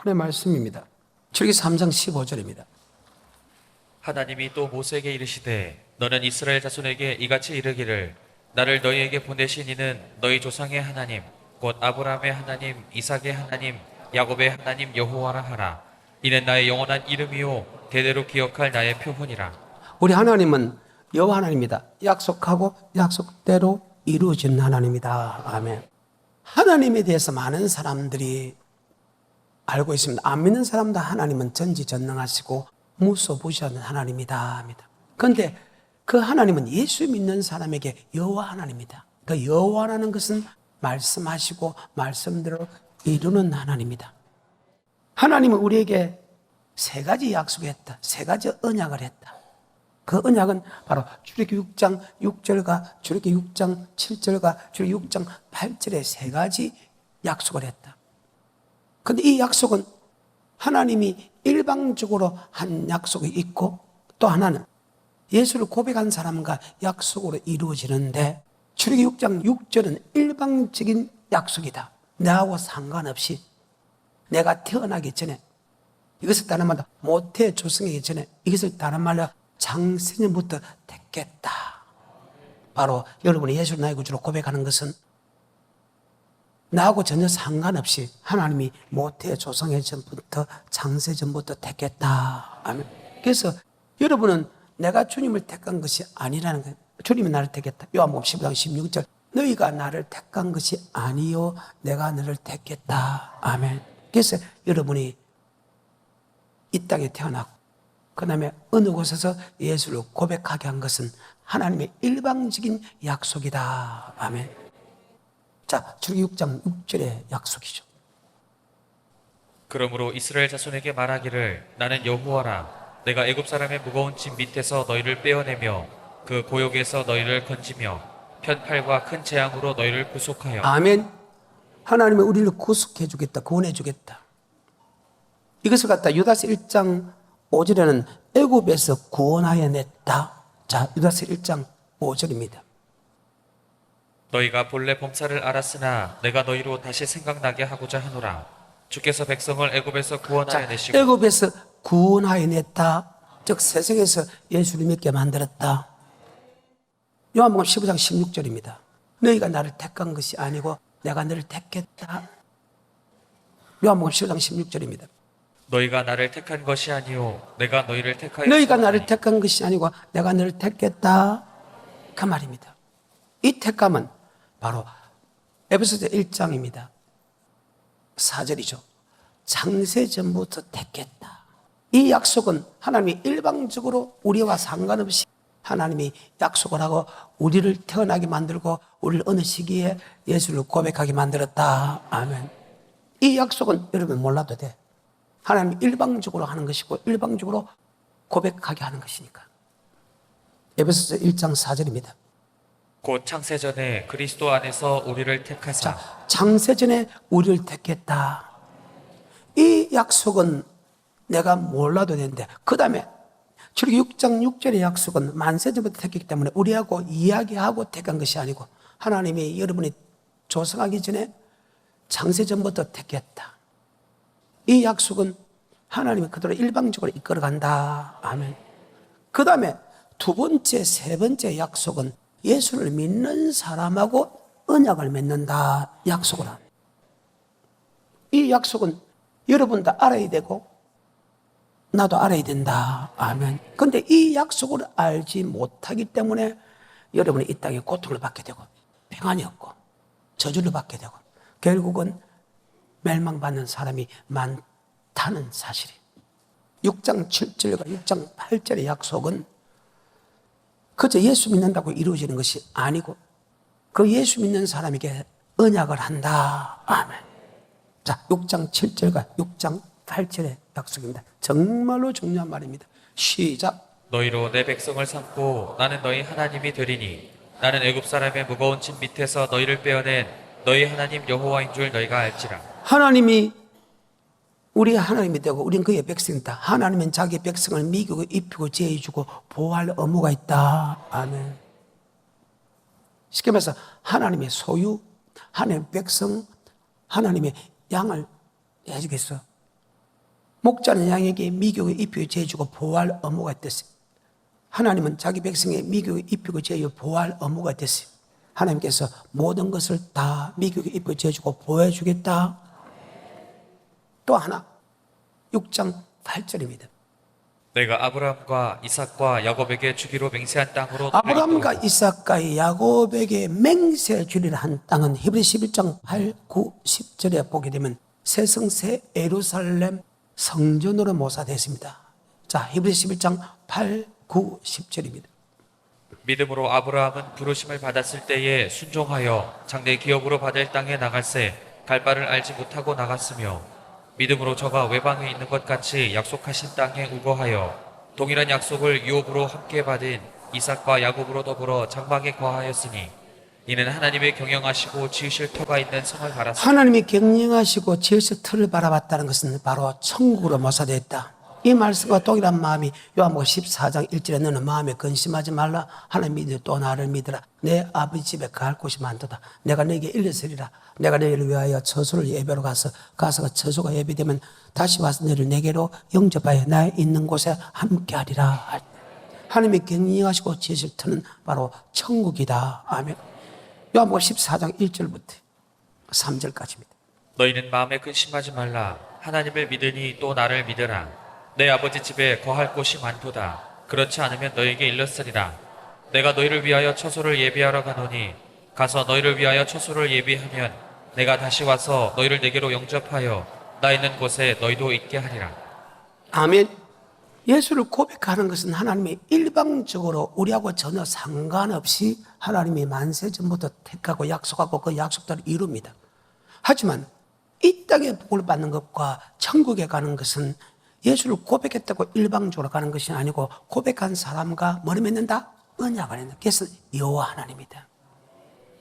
하나님의 말씀입니다. 출애굽기 3장 15절입니다. 하나님이 또 모세에게 이르시되 너는 이스라엘 자손에게 이같이 이르기를 나를 너희에게 보내신 이는 너희 조상의 하나님 곧 아브라함의 하나님 이삭의 하나님 야곱의 하나님 여호와라 하라. 이는 나의 영원한 이름이요 대대로 기억할 나의 표본이라. 우리 하나님은 여호와 하나님입니다. 약속하고 약속대로 이루어지는 하나님이다. 아멘. 하나님에 대해서 많은 사람들이 알고 있습니다. 안 믿는 사람도 하나님은 전지전능하시고 무소부시하는 하나님이다 합니다. 그런데 그 하나님은 예수 믿는 사람에게 여호와 하나님입니다. 그 여호와라는 것은 말씀하시고 말씀대로 이루는 하나님입니다. 하나님은 우리에게 세 가지 약속했다. 세 가지 언약을 했다. 그 언약은 바로 출애굽기 6장 6절과 출애굽기 6장 7절과 출애굽기 6장 8절의 세 가지 약속을 했다. 그런데 이 약속은 하나님이 일방적으로 한 약속이 있고 또 하나는 예수를 고백한 사람과 약속으로 이루어지는데 출애굽기 6장 6절은 일방적인 약속이다. 나하고 상관없이 내가 태어나기 전에 이것을 다른 말로 모태 조성하기 전에 이것을 다른 말로 장세전부터 택했다. 바로 여러분이 예수를 나의 구주로 고백하는 것은 나하고 전혀 상관없이 하나님이 모태 조성의 전부터 장세전부터 택했다. 아멘. 그래서 여러분은 내가 주님을 택한 것이 아니라는 거예요. 주님이 나를 택했다. 요한복음 15장 16절 너희가 나를 택한 것이 아니요 내가 너를 택했다. 아멘. 그래서 여러분이 이 땅에 태어나고 그 다음에 어느 곳에서 예수를 고백하게 한 것은 하나님의 일방적인 약속이다. 아멘. 자, 출애굽기 6장 6절의 약속이죠. 그러므로 이스라엘 자손에게 말하기를 나는 여호와라. 내가 애굽 사람의 무거운 짐 밑에서 너희를 빼어내며 그 고역에서 너희를 건지며 편팔과 큰 재앙으로 너희를 구속하여. 아멘. 하나님은 우리를 구속해 주겠다. 구원해 주겠다. 이것을 갖다 유다서 1장 5절에는 애굽에서 구원하여 냈다. 자, 유다서 1장 5절입니다. 너희가 본래 범사를 알았으나 내가 너희로 다시 생각나게 하고자 하노라. 주께서 백성을 애굽에서 구원하여 내시고. 애굽에서 구원하여 냈다. 즉 세상에서 예수를 믿게 만들었다. 요한복음 15장 16절입니다. 너희가 나를 택한 것이 아니고 내가 너를 택했다. 요한복음 15장 16절입니다. 너희가 나를 택한 것이 아니요 내가 너희를 택하여. 너희가 나를 택한 것이 아니고 내가 너를 택했다. 그 말입니다. 이 택감은 바로 에베소서 1장입니다. 4절이죠. 창세전부터 택했다. 이 약속은 하나님이 일방적으로 우리와 상관없이 하나님이 약속을 하고 우리를 태어나게 만들고 우리를 어느 시기에 예수를 고백하게 만들었다. 아멘. 이 약속은 여러분 몰라도 돼. 하나님이 일방적으로 하는 것이고 일방적으로 고백하게 하는 것이니까. 에베소서 1장 4절입니다. 곧 창세전에 그리스도 안에서 우리를 택하사. 자, 창세전에 우리를 택했다. 이 약속은 내가 몰라도 되는데 그 다음에 출애굽기 6장 6절의 약속은 만세전부터 택했기 때문에 우리하고 이야기하고 택한 것이 아니고 하나님이 여러분이 조성하기 전에 창세전부터 택했다. 이 약속은 하나님이 그대로 일방적으로 이끌어간다. 아멘. 그 다음에 두 번째, 세 번째 약속은 예수를 믿는 사람하고 언약을 맺는다. 약속을 합니다. 이 약속은 여러분도 알아야 되고 나도 알아야 된다. 아멘. 그런데 이 약속을 알지 못하기 때문에 여러분이 이 땅에 고통을 받게 되고 평안이 없고 저주를 받게 되고 결국은 멸망받는 사람이 많다는 사실이에요. 6장 7절과 6장 8절의 약속은 그저 예수 믿는다고 이루어지는 것이 아니고 그 예수 믿는 사람에게 언약을 한다. 아멘. 자, 6장 7절과 6장 8절의 약속입니다. 정말로 중요한 말입니다. 시작. 너희로 내 백성을 삼고 나는 너희 하나님이 되리니 나는 애굽 사람의 무거운 짐 밑에서 너희를 빼어낸 너희 하나님 여호와인 줄 너희가 알지라. 하나님이 우리 하나님이 되고 우리는 그의 백성이다. 하나님은 자기 백성을 미기고 입히고 제해주고 보호할 의무가 있다. 아멘. 쉽게 말해서 하나님의 소유, 하나님의 백성, 하나님의 양을 해주겠어. 목자는 양에게 미교를 입히고 제주고 보호할 의무가 있었어요. 하나님은 자기 백성에게 미교를 입히고 제주고 보호할 의무가 있었어요. 하나님께서 모든 것을 다 미교를 입히고 제주고 보호해 주겠다. 또 하나 6장 8절입니다. 내가 아브라함과 이삭과 야곱에게 주기로 맹세한 땅으로 아브라함과 이삭과 야곱에게 맹세 주리라 한 땅은 히브리 11장 8, 9, 10절에 보게 되면 새성새 예루살렘 성전으로 모사됐습니다. 자, 히브리 11장 8, 9, 10절입니다. 믿음으로 아브라함은 부르심을 받았을 때에 순종하여 장래 기업으로 받을 땅에 나갈새 갈 바를 알지 못하고 나갔으며 믿음으로 저가 외방에 있는 것 같이 약속하신 땅에 우거하여 동일한 약속을 유업으로 함께 받은 이삭과 야곱으로 더불어 장막에 거하였으니 이는 하나님의 경영하시고 지으실 터가 있는 성을 바랐습니다. 하나님이 경영하시고 지으실 터를 바라봤다는 것은 바로 천국으로 모사됐다. 이 말씀과 동일한 마음이 요한복음 14장 1절에 너는 마음에 근심하지 말라. 하나님 믿으 또 나를 믿으라. 내 아버지 집에 갈 곳이 많도다. 내가 너에게 일렀으리라. 내가 너희를 위하여 처소를 예배로 가서 그 처소가 예배되면 다시 와서 너희를 내게로 영접하여 나 있는 곳에 함께하리라. 하나님이 경영하시고 지으실 터는 바로 천국이다. 아멘. 요한복음 14장 1절부터 3절까지입니다. 너희는 마음에 근심하지 말라. 하나님을 믿으니 또 나를 믿으라. 내 아버지 집에 거할 곳이 많도다. 그렇지 않으면 너에게 일렀으리라. 내가 너희를 위하여 처소를 예비하러 가노니 가서 너희를 위하여 처소를 예비하면 내가 다시 와서 너희를 내게로 영접하여 나 있는 곳에 너희도 있게 하리라. 아멘. 예수를 고백하는 것은 하나님이 일방적으로 우리하고 전혀 상관없이 하나님이 만세 전부터 택하고 약속하고 그 약속대로 이룹니다. 하지만 이 땅에 복을 받는 것과 천국에 가는 것은 예수를 고백했다고 일방적으로 가는 것이 아니고 고백한 사람과 뭐를 맺는다? 언약을 맺는다. 그래서 여호와 하나님이다.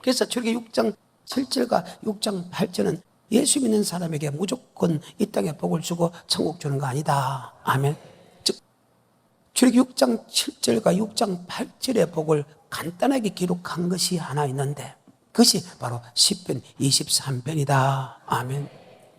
그래서 출애굽기 6장 7절과 6장 8절은 예수 믿는 사람에게 무조건 이 땅에 복을 주고 천국 주는 거 아니다. 아멘. 즉 출애굽기 6장 7절과 6장 8절의 복을 간단하게 기록한 것이 하나 있는데 그것이 바로 시편 23편이다. 아멘.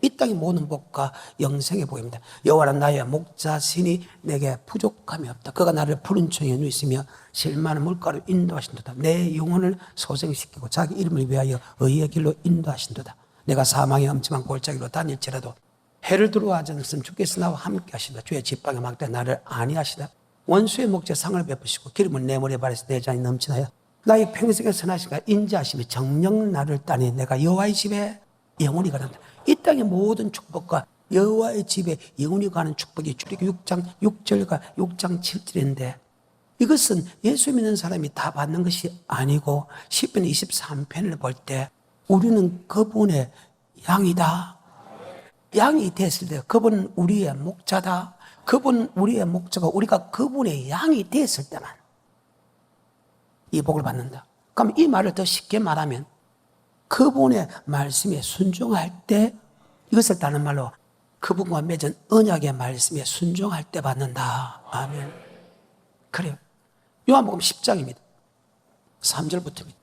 이 땅의 모든 복과 영생의 복입니다. 여호와는 나의 목자시니 내게 부족함이 없다. 그가 나를 푸른 초에 누이시며 실만한 물가로 인도하신도다. 내 영혼을 소생시키고 자기 이름을 위하여 의의 길로 인도하신도다. 내가 사망의 엄침한 골짜기로 다닐지라도 해를 들어와지 않으면 주께서 나와 함께 하신다. 주의 지팡이 막대 나를 안위하시다. 원수의 목재 상을 베푸시고 기름을 내 머리에 바르시 내 잔이 넘치나요. 나의 평생의 선하시가 인자하시며 정령 나를 따니 내가 여호와의 집에 영원히 가는다. 이 땅의 모든 축복과 여호와의 집에 영원히 가는 축복이 출애굽기 6장 6절과 6장 7절인데 이것은 예수 믿는 사람이 다 받는 것이 아니고 시편 23편을 볼 때 우리는 그분의 양이다. 양이 됐을 때 그분은 우리의 목자다. 그분 우리의 목자가 우리가 그분의 양이 됐을 때만 이 복을 받는다. 그럼 이 말을 더 쉽게 말하면 그분의 말씀에 순종할 때 이것을 다른 말로 그분과 맺은 언약의 말씀에 순종할 때 받는다. 아멘. 그래요. 요한복음 10장입니다. 3절부터입니다.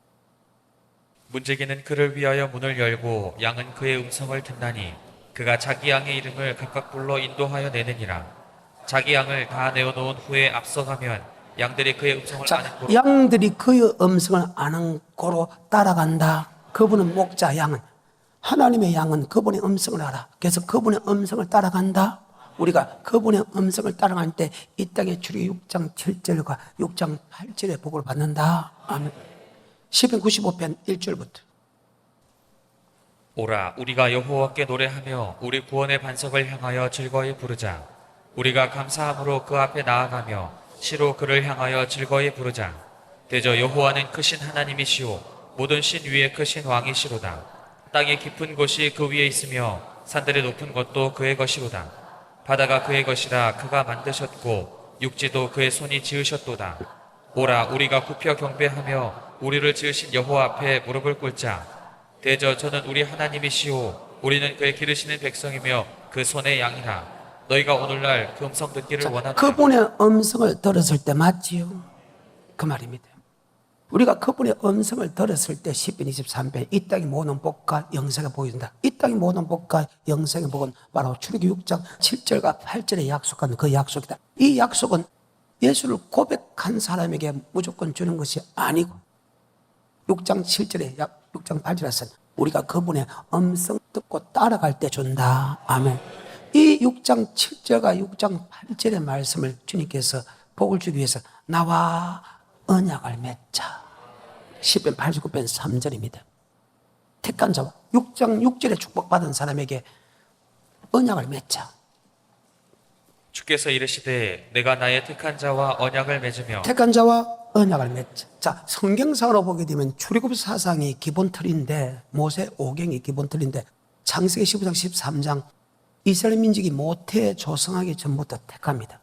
문제기는 그를 위하여 문을 열고 양은 그의 음성을 듣나니 그가 자기 양의 이름을 각각 불러 인도하여 내느니라. 자기 양을 다 내어놓은 후에 앞서가면 양들이 그의 음성을 아는 고로 양들이 그의 음성을 아는 고로 따라간다. 그분은 목자 양은 하나님의 양은 그분의 음성을 알아. 그래서 그분의 음성을 따라간다. 우리가 그분의 음성을 따라갈 때 이 땅의 출애굽기 6장 7절과 6장 8절의 복을 받는다. 아멘. 시편 95편 1절부터 오라 우리가 여호와께 노래하며 우리 구원의 반석을 향하여 즐거이 부르자. 우리가 감사함으로 그 앞에 나아가며 시로 그를 향하여 즐거이 부르자. 대저 여호와는 크신 하나님이시오 모든 신 위에 크신 왕이시로다. 땅의 깊은 곳이 그 위에 있으며 산들의 높은 것도 그의 것이로다. 바다가 그의 것이라 그가 만드셨고 육지도 그의 손이 지으셨도다. 오라 우리가 굽혀 경배하며 우리를 지으신 여호와 앞에 무릎을 꿇자. 대저 저는 우리 하나님이시오 우리는 그의 기르시는 백성이며 그 손의 양이라. 너희가 오늘날 그 음성 듣기를 원하노라. 그분의 음성을 들었을 때 맞지요? 그 말입니다. 우리가 그분의 음성을 들었을 때 10편 23편 이 땅의 모든 복과 영생을 보여준다. 이 땅의 모든 복과 영생의 복은 바로 출애굽기 6장 7절과 8절에 약속한 그 약속이다. 이 약속은 예수를 고백한 사람에게 무조건 주는 것이 아니고 6장 7절에 6장 8절에서는 우리가 그분의 음성 듣고 따라갈 때 준다. 아멘. 이 6장 7절과 6장 8절의 말씀을 주님께서 복을 주기 위해서 나와 언약을 맺자. 10편 89편 3절입니다. 택한 자와 6장 6절에 축복받은 사람에게 언약을 맺자. 주께서 이르시되 내가 나의 택한 자와 언약을 맺으며 택한 자와 언약을 맺자. 자, 성경상으로 보게 되면 출애굽 사상이 기본 틀인데 모세 오경이 기본 틀인데 창세기 15장 13장 이스라엘 민족이 모태 조성하기 전부터 택합니다.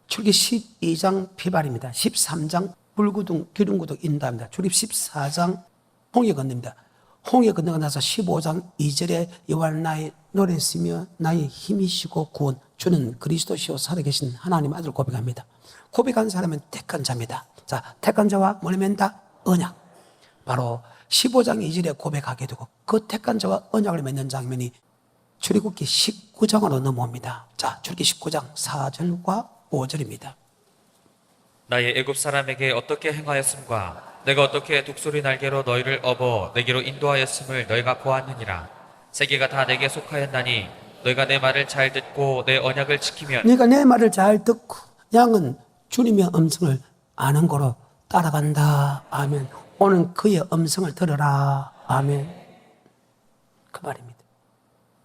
출애굽 12장 피발입니다. 13장 불구둥 기둥구둥 인도합니다. 출애굽 14장 홍해 건너입니다. 홍해 건너고 나서 15장 2절에 여호와 나의 노래시며 나의 힘이시고 구원 주는 그리스도시요 살아계신 하나님 아들 고백합니다. 고백한 사람은 택한 자입니다. 자, 택한 자와 뭘 맺는다? 언약. 바로 15장 2절에 고백하게 되고 그 택한 자와 언약을 맺는 장면이 출애굽기 19장으로 넘어옵니다. 자, 출애굽기 19장 4절과 5절입니다. 나의 애굽 사람에게 어떻게 행하였음과 내가 어떻게 독수리 날개로 너희를 업어 내게로 인도하였음을 너희가 보았느니라. 세계가 다 내게 속하였나니 너희가 내 말을 잘 듣고 내 언약을 지키면 네가 내 말을 잘 듣고 양은 주님의 음성을 아는 거로 따라간다. 아멘. 오늘 그의 음성을 들어라. 아멘. 그 말입니다.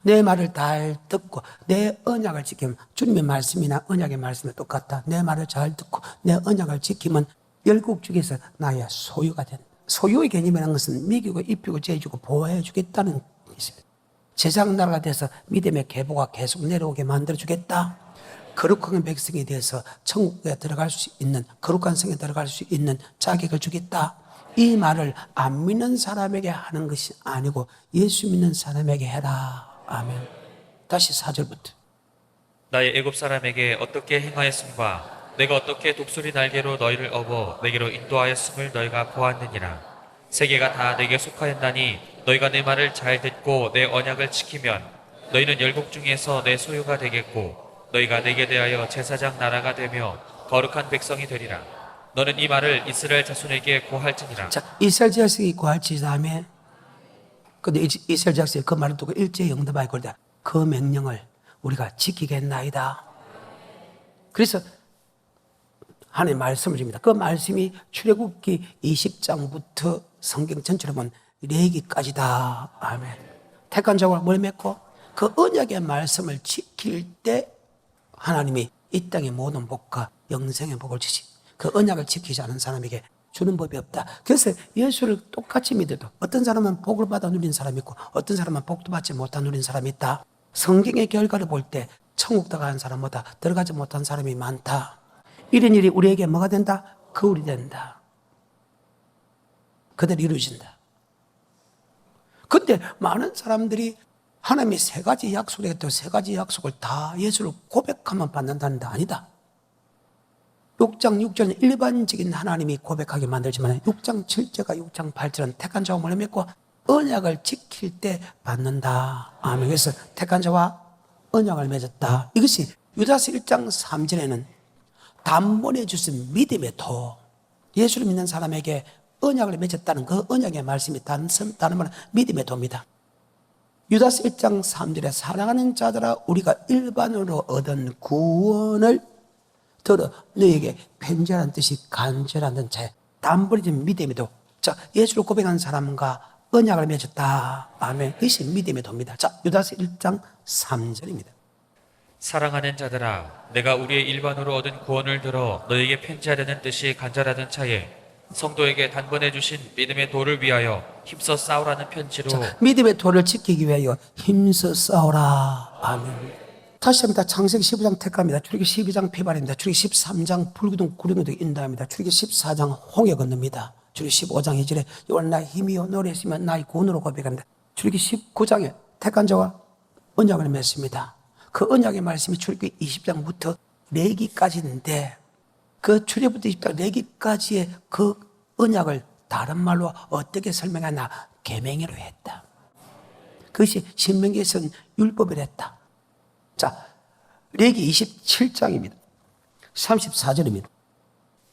내 말을 잘 듣고 내 언약을 지키면 주님의 말씀이나 언약의 말씀이 똑같다. 내 말을 잘 듣고 내 언약을 지키면 열국 중에서 나의 소유가 된다. 소유의 개념이라는 것은 먹이고 입히고 재주고 보호해 주겠다는 것입니다. 제장 나라가 돼서 믿음의 계보가 계속 내려오게 만들어 주겠다. 거룩한 백성이 돼서 천국에 들어갈 수 있는 거룩한 성에 들어갈 수 있는 자격을 주겠다. 이 말을 안 믿는 사람에게 하는 것이 아니고 예수 믿는 사람에게 해라. 아멘. 다시 4절부터. 나의 애굽 사람에게 어떻게 행하였음과 내가 어떻게 독수리 날개로 너희를 업어 내게로 인도하였음을 너희가 보았느니라. 세계가 다 내게 속하였나니 너희가 내 말을 잘 듣고 내 언약을 지키면 너희는 열국 중에서 내 소유가 되겠고 너희가 내게 대하여 제사장 나라가 되며 거룩한 백성이 되리라. 너는 이 말을 이스라엘 자손에게 고할지니라. 자, 이스라엘 자식이 구할지 다음에 근데 이스라엘 자식이 그 말을 듣고 일제히 응답하게 그러다 그 명령을 우리가 지키겠나이다. 그래서 하나님의 말씀을 줍니다. 그 말씀이 출애굽기 20장부터 성경 전체로 보면 레위기까지다. 아멘. 택한 자와 뭘 맺고 그 언약의 말씀을 지킬 때 하나님이 이 땅의 모든 복과 영생의 복을 주시. 그 언약을 지키지 않은 사람에게 주는 법이 없다. 그래서 예수를 똑같이 믿어도 어떤 사람은 복을 받아 누린 사람이 있고 어떤 사람은 복도 받지 못한 누린 사람이 있다. 성경의 결과를 볼 때 천국 들어가는 사람보다 들어가지 못한 사람이 많다. 이런 일이 우리에게 뭐가 된다? 거울이 된다. 그대로 이루어진다. 근데 많은 사람들이 하나님이 세 가지 약속을 했다고 세 가지 약속을 다 예수를 고백하면 받는다는 데 아니다. 6장 6절은 일반적인 하나님이 고백하게 만들지만 6장 7절과 6장 8절은 택한 자와 뭘 맺고 언약을 지킬 때 받는다. 아멘. 그래서 택한 자와 언약을 맺었다. 이것이 유다서 1장 3절에는 단번에 주신 믿음의 도. 예수를 믿는 사람에게 언약을 맺었다는 그 언약의 말씀이 다른 말은 믿음의 도입니다. 유다서 1장 3절에 사랑하는 자들아 우리가 일반으로 얻은 구원을 들어 너에게 편지하는 뜻이 간절한 자에 단번에 준 믿음의 도. 자, 예수를 고백한 사람과 언약을 맺었다. 아멘. 그것이 믿음의 도입니다. 자, 유다서 1장 3절입니다. 사랑하는 자들아 내가 우리의 일반으로 얻은 구원을 들어 너에게 편지하려는 뜻이 간절하던 차에 성도에게 단번에 주신 믿음의 도를 위하여 힘써 싸우라는 편지로 자, 믿음의 도를 지키기 위하여 힘써 싸우라. 아멘. 다시 합니다. 창세기 15장 택합니다. 출애굽기 12장 피발입니다. 출애굽기 13장 불구동 구름에도 인도합니다. 출애굽기 14장 홍해 건너입니다. 출애굽기 15장 2절에 여호와 나의 힘이요 노래시며 나의 구원으로 고백합니다. 출애굽기 19장에 택한 자와 언약을 맺습니다. 그 언약의 말씀이 출애굽기 20장부터 레위기까지인데 그 출애굽부터 20장 레위기까지의 그 언약을 다른 말로 어떻게 설명하나? 계명으로 했다. 그것이 신명기에서는 율법을 했다. 자, 레기 27장입니다. 34절입니다.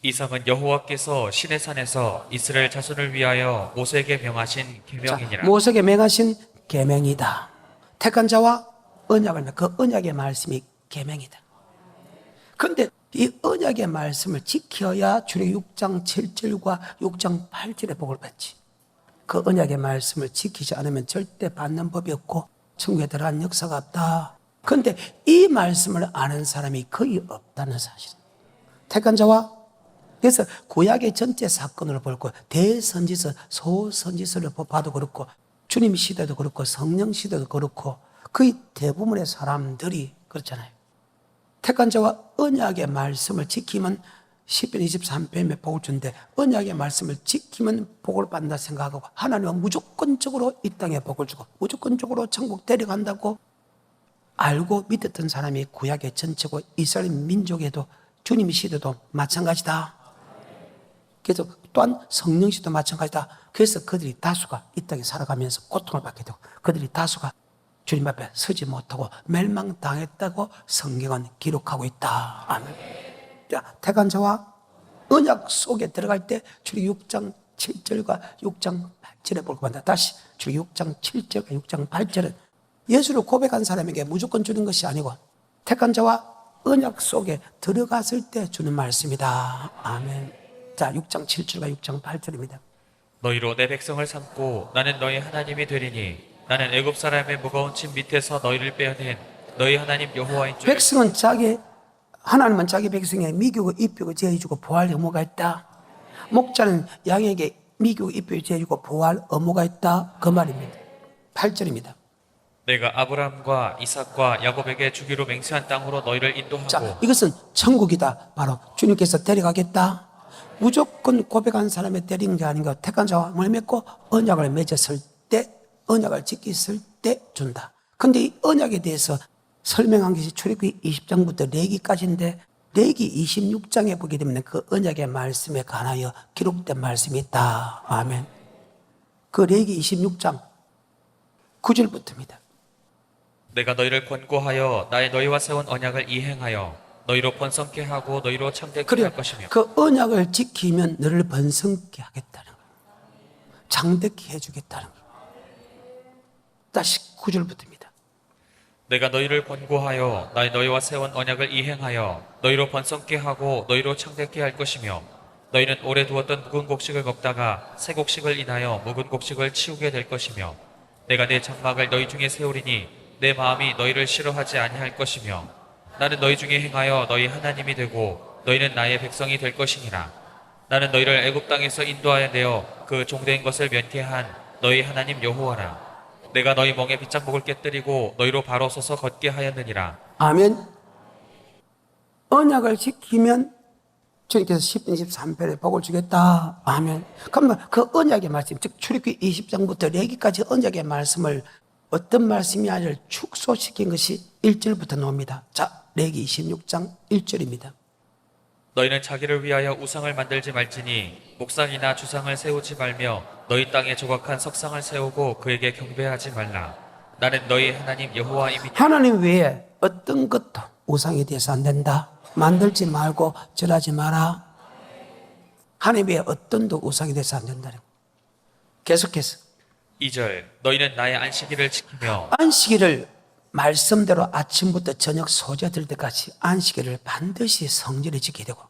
이상은 여호와께서 시내 산에서 이스라엘 자손을 위하여 모세에게 명하신 계명이니라. 모세에게 명하신 계명이다. 택한 자와 언약을 그 언약의 말씀이 계명이다. 그런데 이 언약의 말씀을 지켜야 출애굽 6장 7절과 6장 8절의 복을 받지. 그 언약의 말씀을 지키지 않으면 절대 받는 법이 없고 천국에 들어간 역사가 없다. 그런데 이 말씀을 아는 사람이 거의 없다는 사실. 택한 자와, 그래서 구약의 전체 사건으로 볼고 대선지서, 소선지서를 봐도 그렇고 주님 시대도 그렇고 성령 시대도 그렇고 거의 대부분의 사람들이 그렇잖아요. 택한 자와 언약의 말씀을 지키면 10편 23편에 복을 준대. 언약의 말씀을 지키면 복을 받는다 생각하고 하나님은 무조건적으로 이 땅에 복을 주고 무조건적으로 천국 데려간다고 알고 믿었던 사람이 구약의 전체고 이스라엘 민족에도 주님 시대도 마찬가지다. 그래서 또한 성령 시대도 마찬가지다. 그래서 그들이 다수가 이 땅에 살아가면서 고통을 받게 되고 그들이 다수가 주님 앞에 서지 못하고 멸망당했다고 성경은 기록하고 있다. 아멘. 자, 택한 자와 언약 속에 들어갈 때 출애굽 6장 7절과 6장 8절에 볼 것입니다. 다시 출애굽 6장 7절과 6장 8절은 예수를 고백한 사람에게 무조건 주는 것이 아니고 택한 자와 언약 속에 들어갔을 때 주는 말씀이다. 아멘. 자, 6장 7절과 6장 8절입니다. 너희로 내 백성을 삼고 나는 너희 하나님이 되리니 나는 애굽 사람의 무거운 짐 밑에서 너희를 빼어낸 너희 하나님 여호와인 줄. 백성은 하나님은 자기 백성에게 미교고 입히고 제해주고 보호할 의무가 있다. 목자는 양에게 미교고 입히고 제해주고 보호할 의무가 있다. 그 말입니다. 8절입니다. 내가 아브라함과 이삭과 야곱에게 주기로 맹세한 땅으로 너희를 인도하고. 자, 이것은 천국이다. 바로 주님께서 데려가겠다. 무조건 고백한 사람의 데리는 게 아닌가. 택한 자와 뭘 맺고 언약을 맺었을 때, 언약을 지켰을 때 준다. 근데 이 언약에 대해서 설명한 것이 출애굽기 20장부터 레기까지인데 레기 26장에 보게 되면 그 언약의 말씀에 관하여 기록된 말씀이 있다. 아멘. 그 레기 26장 9절부터입니다. 내가 너희를 권고하여 나의 너희와 세운 언약을 이행하여 너희로 번성케 하고 너희로 창대케 할 것이며. 그 언약을 지키면 너를 번성케 하겠다는 거예요. 창대케 해주겠다는 거예요. 다시 9절부터입니다. 내가 너희를 권고하여 나의 너희와 세운 언약을 이행하여 너희로 번성케 하고 너희로 창대케 할 것이며 너희는 오래 두었던 묵은 곡식을 먹다가 새 곡식을 인하여 묵은 곡식을 치우게 될 것이며 내가 내 장막을 너희 중에 세우리니 내 마음이 너희를 싫어하지 아니할 것이며 나는 너희 중에 행하여 너희 하나님이 되고 너희는 나의 백성이 될 것이니라. 나는 너희를 애굽 땅에서 인도하여 내어 그 종된 것을 면케한 너희 하나님 여호와라. 내가 너희 멍에 빗장목을 깨뜨리고 너희로 바로 서서 걷게 하였느니라. 아멘. 언약을 지키면 주님께서 10편 23편에 복을 주겠다. 아멘. 그러면 그 언약의 말씀, 즉 출애굽기 20장부터 레기까지 언약의 말씀을 어떤 말씀이냐를 축소시킨 것이 1절부터 나옵니다. 자, 레기 26장 1절입니다. 너희는 자기를 위하여 우상을 만들지 말지니 목상이나 주상을 세우지 말며 너희 땅에 조각한 석상을 세우고 그에게 경배하지 말라. 나는 너희 하나님 여호와이니. 하나님 외에 어떤 것도 우상에 대해서 안 된다. 만들지 말고 절하지 마라. 하나님 외에 어떤 도 우상에 대해서 안 된다. 계속해서 2절 너희는 나의 안식일을 지키며. 안식일을 말씀대로 아침부터 저녁 소재 들 때까지 안식일을 반드시 성전에 지켜야 되고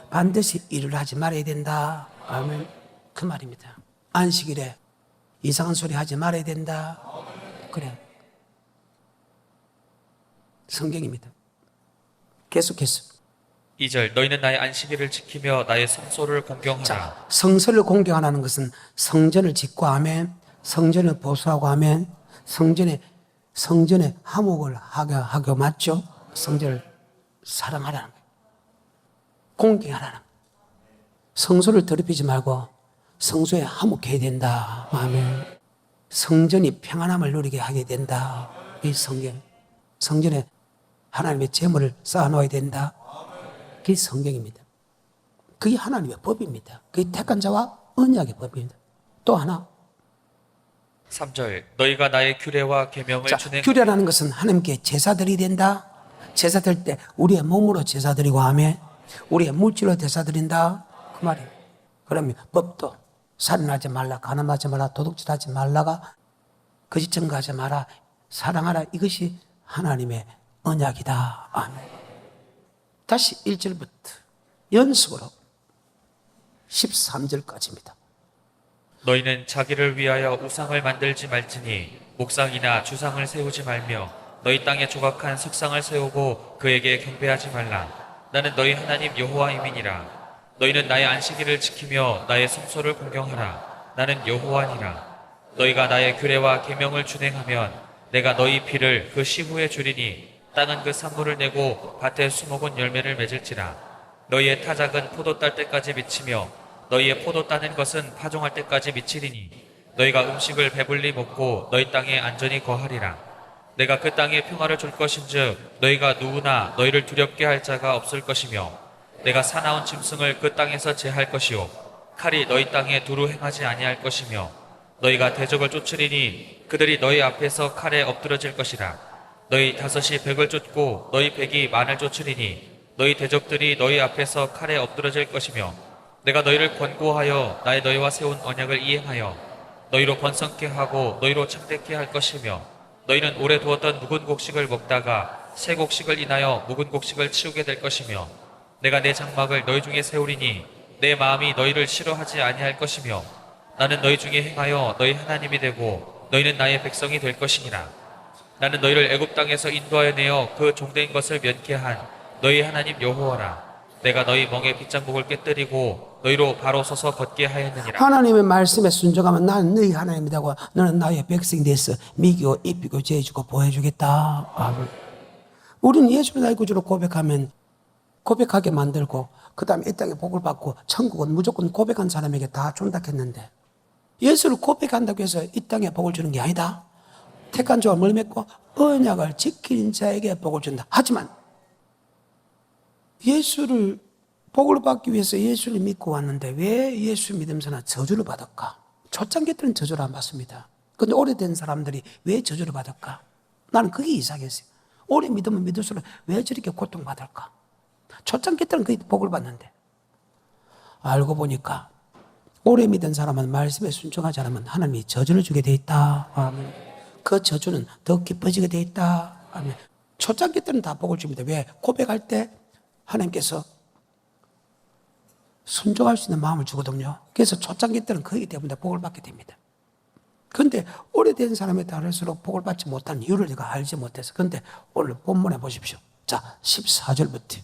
반드시 일을 하지 말아야 된다. 아멘. 그 말입니다. 안식일에 이상한 소리 하지 말아야 된다. 그래. 성경입니다. 계속해서 2절 너희는 나의 안식일을 지키며 나의 성소를 공경하라. 자, 성소를 공경하라는 것은 성전을 짓고 아멘, 성전을 보수하고 아멘, 성전에 화목을 하고 맞죠? 성전을 사랑하라는 거예요. 공경하라는 거예요. 성소를 더럽히지 말고 성소에 화목해야 된다. 아멘. 성전이 평안함을 누리게 하게 된다. 이 성전에 하나님의 재물을 쌓아놓아야 된다. 그게 성경입니다. 그게 하나님의 법입니다. 그게 택한 자와 언약의 법입니다. 또 하나. 3절 너희가 나의 규례와 계명을 자, 준행 규례라는 것은 하나님께 제사드리 된다. 제사 드릴 때 우리의 몸으로 제사 드리고 하면 우리의 물질로 제사 드린다. 그 말이에요. 그러면 법도 살인하지 말라, 간음하지 말라, 도둑질하지 말라가 거짓 증거하지 마라, 사랑하라. 이것이 하나님의 언약이다. 아멘. 다시 1절부터 연속으로 13절까지입니다. 너희는 자기를 위하여 우상을 만들지 말지니 목상이나 주상을 세우지 말며 너희 땅에 조각한 석상을 세우고 그에게 경배하지 말라. 나는 너희 하나님 여호와임이니라. 너희는 나의 안식일을 지키며 나의 성소를 공경하라. 나는 여호와니라. 너희가 나의 규례와 계명을 준행하면 내가 너희 피를 그 시후에 주리니 땅은 그 산물을 내고 밭에 수목은 열매를 맺을지라. 너희의 타작은 포도 딸 때까지 미치며 너희의 포도 따는 것은 파종할 때까지 미치리니 너희가 음식을 배불리 먹고 너희 땅에 안전히 거하리라. 내가 그 땅에 평화를 줄 것인즉 너희가 누구나 너희를 두렵게 할 자가 없을 것이며 내가 사나운 짐승을 그 땅에서 제할 것이요 칼이 너희 땅에 두루 행하지 아니할 것이며 너희가 대적을 쫓으리니 그들이 너희 앞에서 칼에 엎드러질 것이라. 너희 다섯이 백을 쫓고 너희 백이 만을 쫓으리니 너희 대적들이 너희 앞에서 칼에 엎드러질 것이며 내가 너희를 권고하여 나의 너희와 세운 언약을 이행하여 너희로 번성케 하고 너희로 창대케 할 것이며 너희는 오래 두었던 묵은 곡식을 먹다가 새 곡식을 인하여 묵은 곡식을 치우게 될 것이며 내가 내 장막을 너희 중에 세우리니 내 마음이 너희를 싫어하지 아니할 것이며 나는 너희 중에 행하여 너희 하나님이 되고 너희는 나의 백성이 될 것이니라. 나는 너희를 애굽 땅에서 인도하여 내어 그 종된 것을 면케한 너희 하나님 여호와라. 내가 너희 멍에 빗장목을 깨뜨리고 너희로 바로 서서 걷게 하였느니라. 하나님의 말씀에 순종하면 나는 너희 하나님이 되고 너는 나의 백성이 돼서 미기고 입히고 죄주고 보여주겠다. 아멘. 우리는 예수를 나의 구주로 고백하면 고백하게 만들고 그 다음에 이 땅에 복을 받고 천국은 무조건 고백한 사람에게 다 준다 했는데 예수를 고백한다고 해서 이 땅에 복을 주는 게 아니다. 택한 자와 뭘 맺고 언약을 지키는 자에게 복을 준다. 하지만 예수를 복을 받기 위해서 예수를 믿고 왔는데 왜 예수 믿으면서나 저주를 받을까? 초창기 때는 저주를 안 받습니다. 근데 오래된 사람들이 왜 저주를 받을까? 나는 그게 이상했어요. 오래 믿으면 믿을수록 왜 저렇게 고통받을까? 초창기 때는 그 복을 받는데 알고 보니까 오래 믿은 사람은 말씀에 순종하지 않으면 하나님이 저주를 주게 돼 있다. 아멘. 그 저주는 더 깊어지게 돼 있다. 아멘. 초창기 때는 다 복을 줍니다. 왜? 고백할 때 하나님께서 순종할 수 있는 마음을 주거든요. 그래서 초창기 때는 거기 때문에 복을 받게 됩니다. 그런데 오래된 사람에 따를수록 복을 받지 못한 이유를 제가 알지 못해서. 그런데 오늘 본문에 보십시오. 자, 14절부터.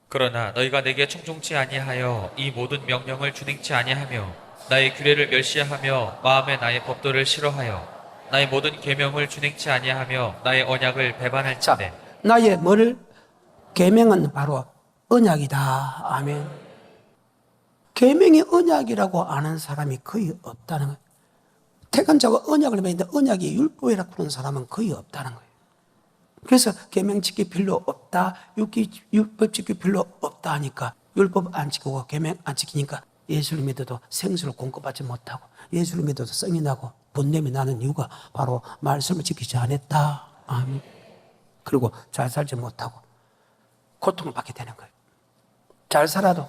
그러나 너희가 내게 청종치 아니하여 이 모든 명령을 준행치 아니하며 나의 규례를 멸시하며 마음에 나의 법도를 싫어하여 나의 모든 계명을 준행치 아니하며 나의 언약을 자, 배반할진대. 나의 뭐를? 계명은 바로 언약이다. 아멘. 계명이 언약이라고 아는 사람이 거의 없다는 거예요. 택한 자가 언약을 맺는데 언약이 율법이라고 하는 사람은 거의 없다는 거예요. 그래서 계명 지킬 필요 없다, 율법 지킬 필요 없다 하니까 율법 안 지키고 계명 안 지키니까 예수를 믿어도 생수를 공급받지 못하고 예수를 믿어도 성이 나고 분냄이 나는 이유가 바로 말씀을 지키지 않았다. 아멘. 그리고 잘 살지 못하고 고통을 받게 되는 거예요. 잘 살아도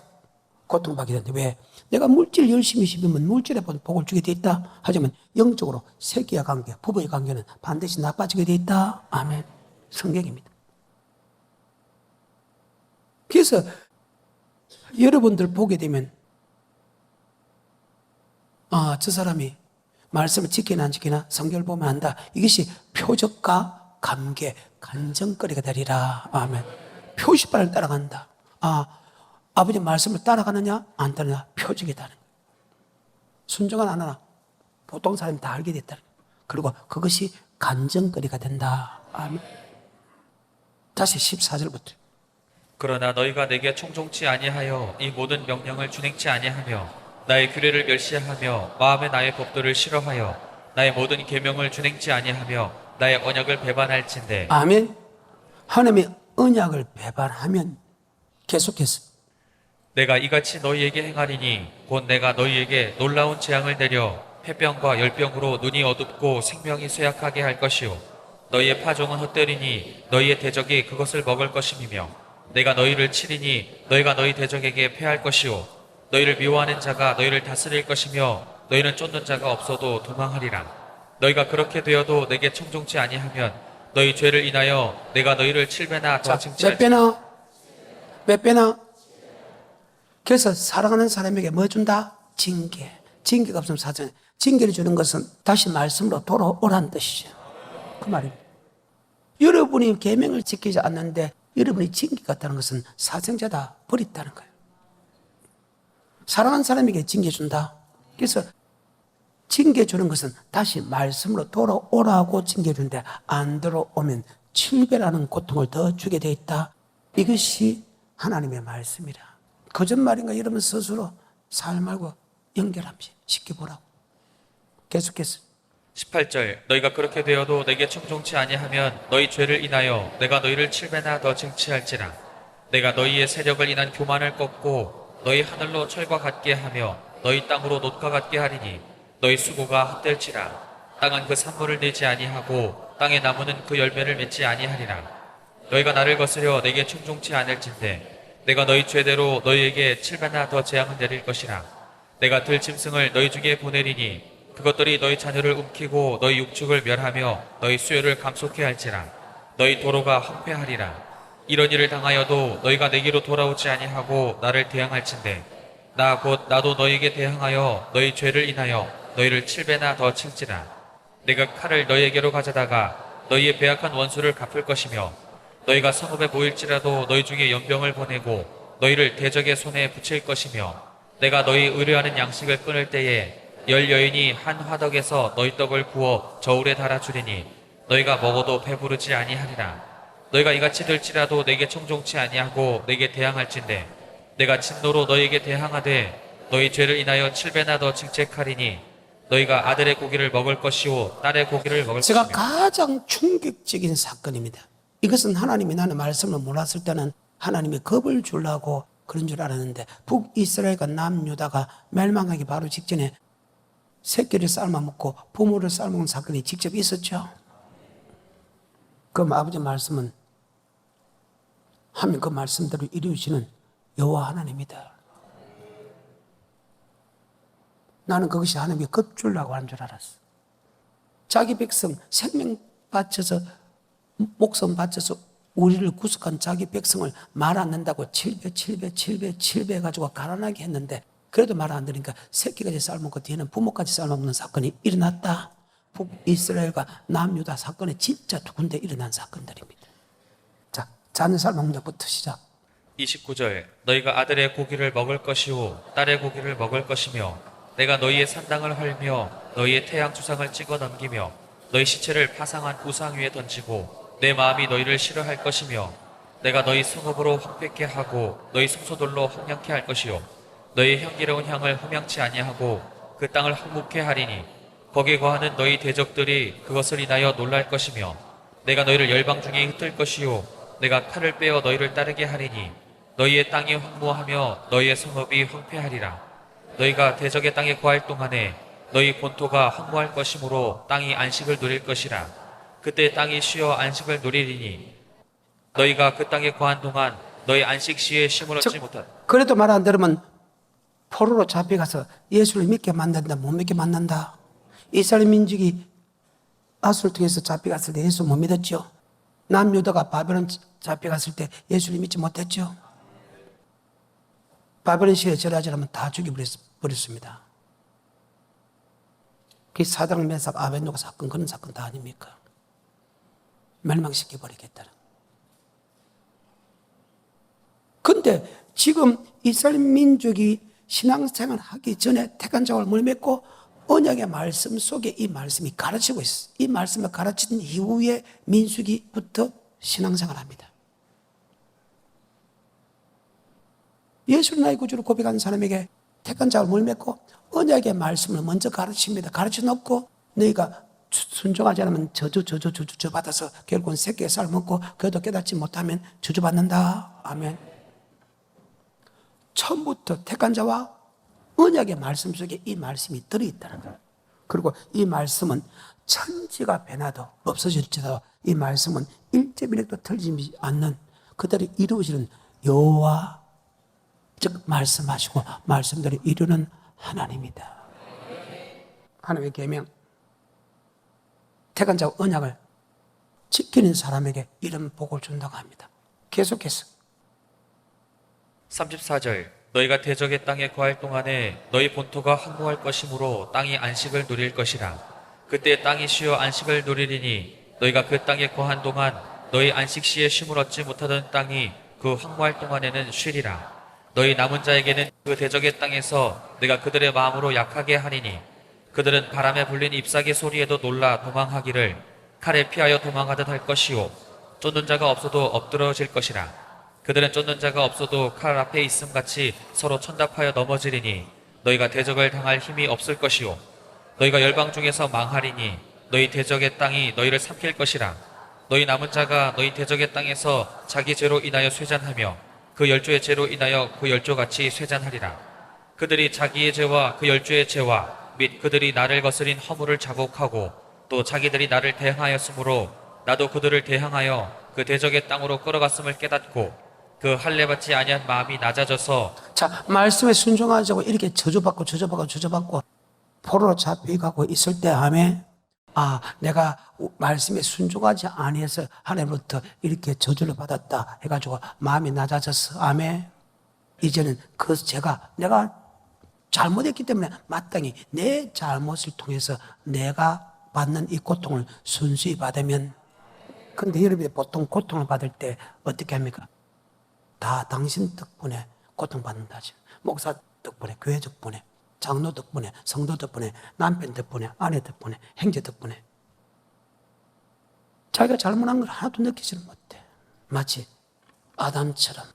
고통받게 되는데 왜? 내가 물질 열심히 씹으면 물질에 복을 주게 돼 있다. 하지만 영적으로 세계와 관계, 부부의 관계는 반드시 나빠지게 돼 있다. 아멘. 성경입니다. 그래서 여러분들 보게 되면 저 사람이 말씀을 지키나 안 지키나 성경을 보면 안다. 이것이 표적과 감개, 간증거리가 되리라. 아멘. 표시발을 따라간다. 아버지 말씀을 따라가느냐 안 따르느냐 표적이다는 거예요. 순종은 안 하나 보통 사람이 다 알게 됐다는 거예요. 그리고 그것이 간증거리가 된다. 아멘. 다시 14절부터. 그러나 너희가 내게 청종치 아니하여 이 모든 명령을 준행치 아니하며 나의 규례를 멸시하며 마음에 나의 법도를 싫어하여 나의 모든 계명을 준행치 아니하며 나의 언약을 배반할진대. 아멘. 하나님의 언약을 배반하면 계속해서 내가 이같이 너희에게 행하리니 곧 내가 너희에게 놀라운 재앙을 내려 폐병과 열병으로 눈이 어둡고 생명이 쇠약하게 할 것이요 너희의 파종은 헛되리니 너희의 대적이 그것을 먹을 것임이며 내가 너희를 치리니 너희가 너희 대적에게 패할 것이요 너희를 미워하는 자가 너희를 다스릴 것이며 너희는 쫓는 자가 없어도 도망하리라. 너희가 그렇게 되어도 내게 청종치 아니하면 너희 죄를 인하여 내가 너희를 7배나 더 자, 몇 징치할 배나? 몇 배나? 그래서 사랑하는 사람에게 뭐 준다? 징계. 징계가 없으면 사전. 징계를 주는 것은 다시 말씀으로 돌아오라는 뜻이죠. 그 말입니다. 여러분이 계명을 지키지 않는데 여러분이 징계 같다는 것은 사생자다 버렸다는 거예요. 사랑하는 사람에게 징계 준다. 그래서 징계 주는 것은 다시 말씀으로 돌아오라고 징계 주는데 안 들어오면 7배라는 고통을 더 주게 돼 있다. 이것이 하나님의 말씀이라. 거짓말인가 여러분 스스로 삶하고 연결하면서 지켜보라고. 계속해서 18절 너희가 그렇게 되어도 내게 청종치 아니하면 너희 죄를 인하여 내가 너희를 7배나 더 징치할지라. 내가 너희의 세력을 인한 교만을 꺾고 너희 하늘로 철과 같게 하며 너희 땅으로 놋과 같게 하리니 너희 수고가 헛될지라. 땅은 그 산물을 내지 아니하고 땅의 나무는 그 열매를 맺지 아니하리라. 너희가 나를 거스려 내게 청종치 않을진대 내가 너희 죄대로 너희에게 7배나 더 재앙을 내릴 것이라. 내가 들짐승을 너희 중에 보내리니 그것들이 너희 자녀를 움키고 너희 육축을 멸하며 너희 수요를 감속해 할지라. 너희 도로가 황폐하리라. 이런 일을 당하여도 너희가 내게로 돌아오지 아니하고 나를 대항할진대 나 곧 나도 너희에게 대항하여 너희 죄를 인하여 너희를 7배나 더 칠지라. 내가 칼을 너희에게로 가져다가 너희의 배악한 원수를 갚을 것이며 너희가 성읍에 모일지라도 너희 중에 연병을 보내고 너희를 대적의 손에 붙일 것이며 내가 너희 의뢰하는 양식을 끊을 때에 10여인이 한 화덕에서 너희 떡을 구워 저울에 달아주리니 너희가 먹어도 배부르지 아니하리라. 너희가 이같이 될지라도 내게 청종치 아니하고 내게 대항할진대 내가 진노로 너희에게 대항하되 너희 죄를 인하여 7배나 더 징책하리니 너희가 아들의 고기를 먹을 것이요 딸의 고기를 먹을 제가 것이며. 가장 충격적인 사건입니다. 이것은 하나님이 나는 말씀을 몰랐을 때는 하나님이 겁을 주려고 그런 줄 알았는데 북이스라엘과 남유다가 멸망하기 바로 직전에 새끼를 삶아먹고 부모를 삶아먹는 사건이 직접 있었죠. 그럼 아버지 말씀은 하면 그 말씀대로 이루시는 여호와 하나님이다. 나는 그것이 하나님이 겁주려고 하는 줄 알았어. 자기 백성 생명 바쳐서 목숨 바쳐서 우리를 구속한 자기 백성을 말 안 듣는다고 7배 가지고 가난하게 했는데 그래도 말 안 들으니까 새끼까지 삶아먹고 뒤에는 부모까지 삶아먹는 사건이 일어났다. 북이스라엘과 남유다 사건에 진짜 두 군데 일어난 사건들입니다. 자, 자녀 삶아먹는 것부터 시작. 29절 너희가 아들의 고기를 먹을 것이요 딸의 고기를 먹을 것이며 내가 너희의 산당을 헐며 너희의 태양 주상을 찍어 넘기며 너희 시체를 파상한 우상 위에 던지고 내 마음이 너희를 싫어할 것이며 내가 너희 성읍으로 황폐케 하고 너희 성소들로 황량케 할 것이요 너희 향기로운 향을 험양치 아니하고 그 땅을 황무케 하리니 거기에 거하는 너희 대적들이 그것을 인하여 놀랄 것이며 내가 너희를 열방 중에 흩을 것이요 내가 칼을 빼어 너희를 따르게 하리니 너희의 땅이 황무하며 너희의 성읍이 황폐하리라. 너희가 대적의 땅에 거할 동안에 너희 본토가 황무할 것이므로 땅이 안식을 누릴 것이라. 그때 땅이 쉬어 안식을 누리리니 너희가 그 땅에 거한 동안 너희 안식 시에 심을 얻지 못한. 그래도 말 안 들으면 포로로 잡혀가서 예수를 믿게 만든다, 못 믿게 만든다. 이스라엘 민족이 아수를 통해서 잡혀갔을 때 예수 못 믿었죠. 남유다가 바벨론 잡혀갔을 때 예수를 믿지 못했죠. 바벨론 시에 절하지 않으면 다 죽여버렸습니다. 그 사드락 메삭 아벤노고 사건 그런 사건 다 아닙니까? 멸망시켜버리겠다는. 근데 지금 이스라엘 민족이 신앙생활 하기 전에 택한 자를 물맺고 언약의 말씀 속에 이 말씀이 가르치고 있어요. 이 말씀을 가르친 이후에 민수기부터 신앙생활을 합니다. 예수를 나의 구주로 고백하는 사람에게 택한 자를 물맺고 언약의 말씀을 먼저 가르칩니다. 가르쳐 놓고 너희가 순종하지 않으면 저주 받아서 결국은 새끼의 쌀 먹고 그래도 깨닫지 못하면 저주받는다. 아멘. 처음부터 택한 자와 언약의 말씀 속에 이 말씀이 들어있다는 거예요. 그리고 이 말씀은 천지가 변화도 없어질지라도 이 말씀은 1.1획도 틀리지 않는 그들이 이루어지는 여호와, 즉 말씀하시고 말씀대로 이루는 하나님이다. 하나님의 계명, 택한 자와 언약을 지키는 사람에게 이런 복을 준다고 합니다. 계속해서 34절 너희가 대적의 땅에 거할 동안에 너희 본토가 항구할 것이므로 땅이 안식을 누릴 것이라. 그때 땅이 쉬어 안식을 누리리니 너희가 그 땅에 거한 동안 너희 안식 시에 쉼을 얻지 못하던 땅이 그 항구할 동안에는 쉬리라. 너희 남은 자에게는 그 대적의 땅에서 내가 그들의 마음으로 약하게 하리니 그들은 바람에 불린 잎사귀 소리에도 놀라 도망하기를 칼에 피하여 도망하듯 할 것이요 쫓는 자가 없어도 엎드러질 것이라. 그들은 쫓는 자가 없어도 칼 앞에 있음같이 서로 천답하여 넘어지리니 너희가 대적을 당할 힘이 없을 것이요 너희가 열방 중에서 망하리니 너희 대적의 땅이 너희를 삼킬 것이라. 너희 남은 자가 너희 대적의 땅에서 자기 죄로 인하여 쇠잔하며 그 열조의 죄로 인하여 그 열조같이 쇠잔하리라. 그들이 자기의 죄와 그 열조의 죄와 및 그들이 나를 거스린 허물을 자복하고 또 자기들이 나를 대항하였으므로 나도 그들을 대항하여 그 대적의 땅으로 끌어갔음을 깨닫고 그 할례받지 아니한 마음이 낮아져서. 자, 말씀에 순종하자고 이렇게 저주받고 포로로 잡혀가고 있을 때 아멘. 아, 내가 말씀에 순종하지 아니해서 하나님으로부터 이렇게 저주를 받았다 해가지고 마음이 낮아졌어. 아멘. 이제는 그 죄가 내가 잘못했기 때문에 마땅히 내 잘못을 통해서 내가 받는 이 고통을 순수히 받으면. 근데 여러분이 보통 고통을 받을 때 어떻게 합니까? 다 당신 덕분에 고통받는다지. 목사 덕분에, 교회 덕분에, 장로 덕분에, 성도 덕분에, 남편 덕분에, 아내 덕분에, 형제 덕분에. 자기가 잘못한 걸 하나도 느끼지를 못해. 마치 아담처럼.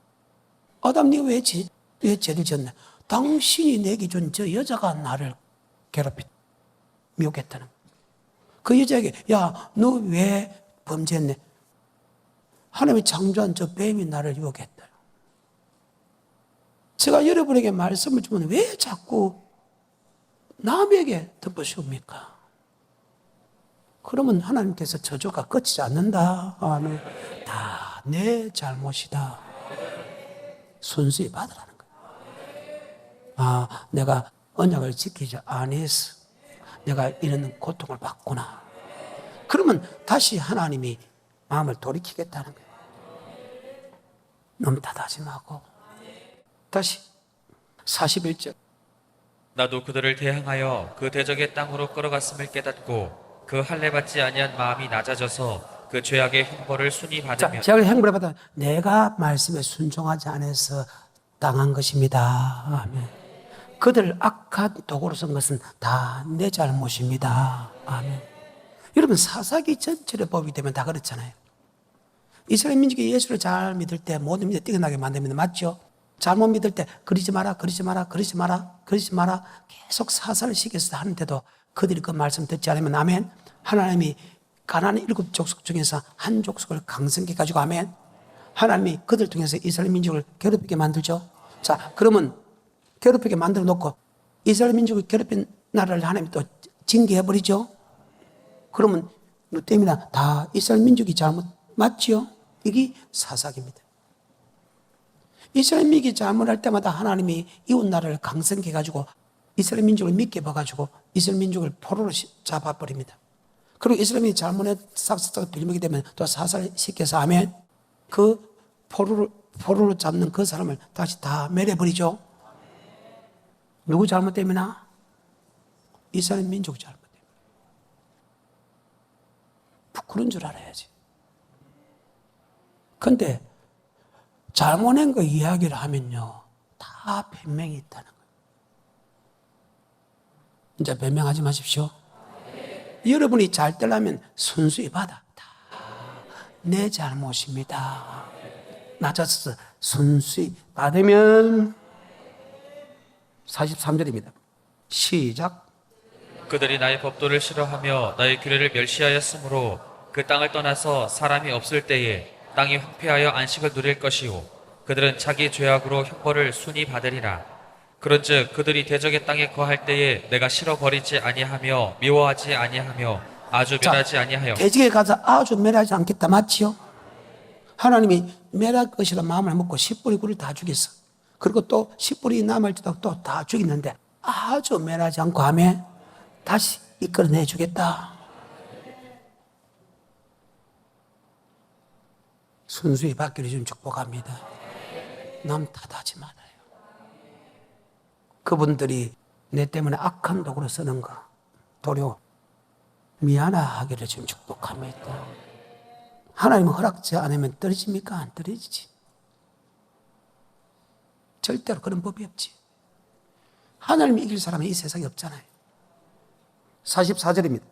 아담, 네가 왜 죄를 지었냐? 당신이 내게 준 저 여자가 나를 괴롭혔다. 미혹했다는. 그 여자에게, 야, 너 왜 범죄했네? 하나님이 창조한 저 뱀이 나를 유혹했다. 제가 여러분에게 말씀을 주면 왜 자꾸 남에게 덮어씌웁니까? 그러면 하나님께서 저주가 끝이지 않는다. 아멘. 다 내 잘못이다. 순수히 받으라는 거예요. 아, 내가 언약을 지키지 아니해서 내가 이런 고통을 받구나. 그러면 다시 하나님이 마음을 돌이키겠다는 거예요. 너무 다다짐하고. 다시 41절. 나도 그들을 대항하여 그 대적의 땅으로 끌어갔음을 깨닫고 그 할례받지 아니한 마음이 낮아져서 그 죄악의 형벌을 순히 자, 받으며. 제가 형벌을 받아 내가 말씀에 순종하지 않아서 당한 것입니다. 아멘. 그들 악한 도구로 쓴 것은 다 내 잘못입니다. 아멘. 여러분, 사사기 전체를 보게 되면 다 그렇잖아요. 이스라엘 민족이 예수를 잘 믿을 때 모든 믿음이 뛰어나게 만듭니다. 맞죠? 잘못 믿을 때 그러지 마라 계속 사사를 시켜서 하는데도 그들이 그 말씀 듣지 않으면 아멘. 하나님이 가나안 7족속 중에서 한 족속을 강성케 가지고 아멘. 하나님이 그들 통해서 이스라엘 민족을 괴롭히게 만들죠. 자, 그러면 괴롭히게 만들어 놓고 이스라엘 민족을 괴롭힌 나라를 하나님이 또 징계해버리죠. 그러면 누 때문에 다 이스라엘 민족이 잘못 맞지요? 이게 사사기입니다. 이스라엘 민족이 잘못할 때마다 하나님이 이웃 나라를 강성케 해가지고 이스라엘 민족을 믿게 봐가지고 이스라엘 민족을 포로로 잡아버립니다. 그리고 이스라엘 민족이 잘못해 싹싹 빌미게 되면 또 사사를 시켜서 하면 그 포로로 잡는 그 사람을 다시 다 매려버리죠. 누구 잘못 때문에? 이스라엘 민족 잘못 때문에. 부끄러운 줄 알아야지. 근데 잘못한 거 이야기를 하면요, 다 변명이 있다는 거예요. 이제 변명하지 마십시오. 여러분이 잘 되려면 순수히 받아. 다 내 잘못입니다. 낮아서 순수히 받으면 43절입니다. 시작. 그들이 나의 법도를 싫어하며 나의 규례를 멸시하였으므로 그 땅을 떠나서 사람이 없을 때에 땅이 황폐하여 안식을 누릴 것이요 그들은 자기 죄악으로 형벌을 순히 받으리라. 그런즉 그들이 대적의 땅에 거할 때에 내가 싫어 버리지 아니하며 미워하지 아니하며 아주 멸하지 아니하여 대적에 가서 아주 멸하지 않겠다. 맞지요? 하나님이 멸할 것이라 마음을 먹고 십불이 굴을 다 죽였어. 그리고 또 십불이 남을지도 또 다 죽였는데 아주 멸하지 않고 하면 다시 이끌어내 주겠다. 순수히 받기를 좀 축복합니다. 남 탓하지 말아요. 그분들이 내 때문에 악한 도구로 쓰는 거 도료 미안하기를 좀 축복합니다. 하나님 허락지 않으면 떨어집니까? 안 떨어지지. 절대로 그런 법이 없지. 하나님이 이길 사람이 이 세상에 없잖아요. 44절입니다.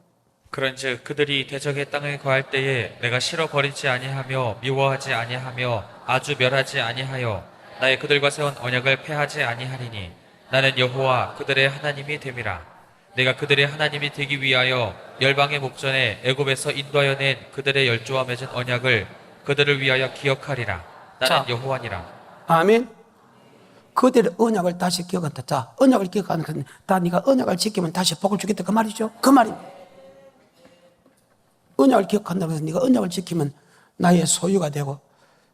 그런즉 그들이 대적의 땅에 거할 때에 내가 싫어 버리지 아니하며 미워하지 아니하며 아주 멸하지 아니하여 나의 그들과 세운 언약을 폐하지 아니하리니 나는 여호와 그들의 하나님이 됨이라. 내가 그들의 하나님이 되기 위하여 열방의 목전에 애굽에서 인도하여 낸 그들의 열조와 맺은 언약을 그들을 위하여 기억하리라. 나는 자. 여호와니라. 아멘. 그들의 언약을 다시 기억한다. 자, 언약을 기억하는 건 다 네가 언약을 지키면 다시 복을 주겠다 그 말이죠. 그 말입니다. 언약을 기억한다고 해서 네가 언약을 지키면 나의 소유가 되고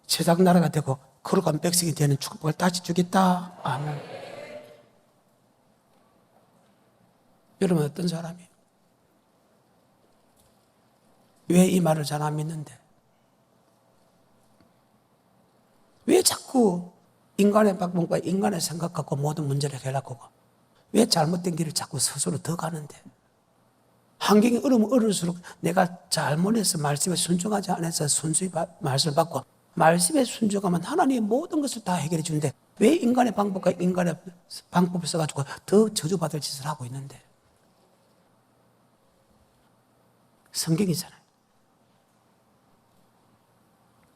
제작 나라가 되고 거룩한 백성이 되는 축복을 다시 주겠다. 아멘. 여러분 어떤 사람이에요? 왜 이 말을 잘 안 믿는데? 왜 자꾸 인간의 방법과 인간의 생각 갖고 모든 문제를 해결하고 왜 잘못된 길을 자꾸 스스로 더 가는데? 환경이 어려우면 어려울수록 내가 잘못해서 말씀에 순종하지 않아서 순수히 말씀을 받고 말씀에 순종하면 하나님의 모든 것을 다 해결해 주는데 왜 인간의 방법과 인간의 방법을 써가지고 더 저주받을 짓을 하고 있는데? 성경이잖아요.